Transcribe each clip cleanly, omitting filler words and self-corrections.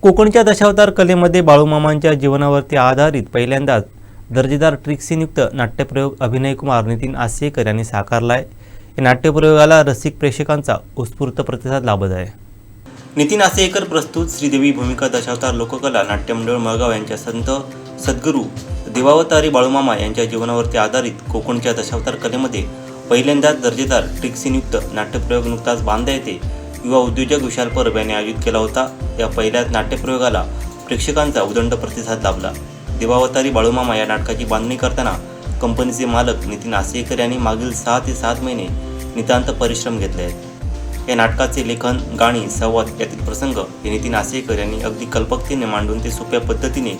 कोकणच्या दशावतार कलेमध्ये बाळूमामांच्या जीवनावरती आधारित पहिल्यांदाच दर्जेदार ट्रिक्सीनयुक्त नाट्यप्रयोग अभिनयकुमार नितीन आसेकर यांनी साकारला आहे। या नाट्यप्रयोगाला रसिक प्रेक्षकांचा उत्स्फूर्त प्रतिसाद लाभत आहे। नितीन आसेकर प्रस्तुत श्रीदेवी भूमिका दशावतार लोककला नाट्यमंडळ मळगाव यांच्या संत सद्गुरू देवावतारी बाळूमामा यांच्या जीवनावरती आधारित कोकणच्या दशावतार कलेमध्ये पहिल्यांदाच दर्जेदार ट्रिक्सीनयुक्त नाट्यप्रयोग नुकताच बांधता येथे युवा उद्योजक विशाल परब यांनी आयोजित केला होता। या पहिल्याच नाट्यप्रयोगाला प्रेक्षकांचा उदंड प्रतिसाद लाभला। देवावतारी बाळूमामा या नाटकाची बांधणी करताना कंपनीचे मालक नितीन आसेकर यांनी मागील 6 ते 7 महिने नितांत परिश्रम घेतले आहेत। या नाटकाचे लेखन, गाणी, संवाद यातील प्रसंग हे नितीन आसेकर यांनी अगदी कल्पकतेने मांडून ते सोप्या पद्धतीने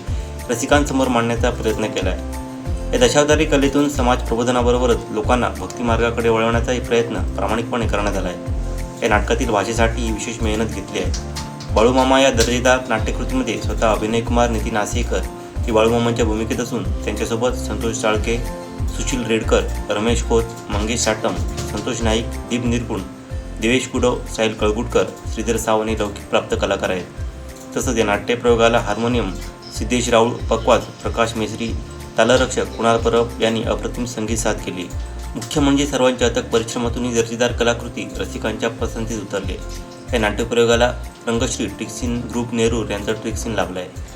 रसिकांसमोर मांडण्याचा प्रयत्न केला आहे। या दशावतारी कलेतून समाज प्रबोधनाबरोबरच लोकांना भक्तिमार्गाकडे वळवण्याचाही प्रयत्न प्रामाणिकपणे करण्यात आला आहे। या नाटकातील भाषेसाठी विशेष मेहनत घेतली आहे। बाळूमामा या दर्जेदार नाट्यकृतीमध्ये स्वतः अभिनयकुमार नितीन आसेकर ही बाळूमामांच्या भूमिकेत असून त्यांच्यासोबत संतोष चाळके, सुशील रेडकर, रमेश खोत, मंगेश साटम, संतोष नाईक, दीप निरपुण, देवेश कुडव, साहिल कळगुटकर, श्रीधर सावने लौकिक प्राप्त कलाकार आहेत। तसंच या नाट्यप्रयोगाला हार्मोनियम सिद्धेश राऊळ पकवाज, प्रकाश मेसरी, तालरक्षक कुणाल परब यांनी अप्रतिम संगीत साथ केली। मुख्य म्हणजे सर्वांच्या अथक परिश्रमातून ही दर्जेदार कलाकृती रसिकांच्या पसंतीस उतरली। या नाट्यप्रयोगाला रंगश्री ट्रिक्सीन ग्रुप नेरूर यांचा ट्रिक्सीन लाभला आहे।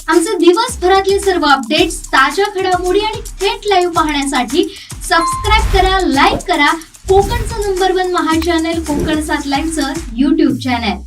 आमचे दिवसभरातले सर्व अपडेट्स, ताज्या घडामोडी आणि थेट लाईव्ह पाहण्यासाठी सबस्क्राईब करा, लाईक करा कोकणचं नंबर 1 महा चॅनल कोकण 7 लाईव्हचं YouTube चॅनल।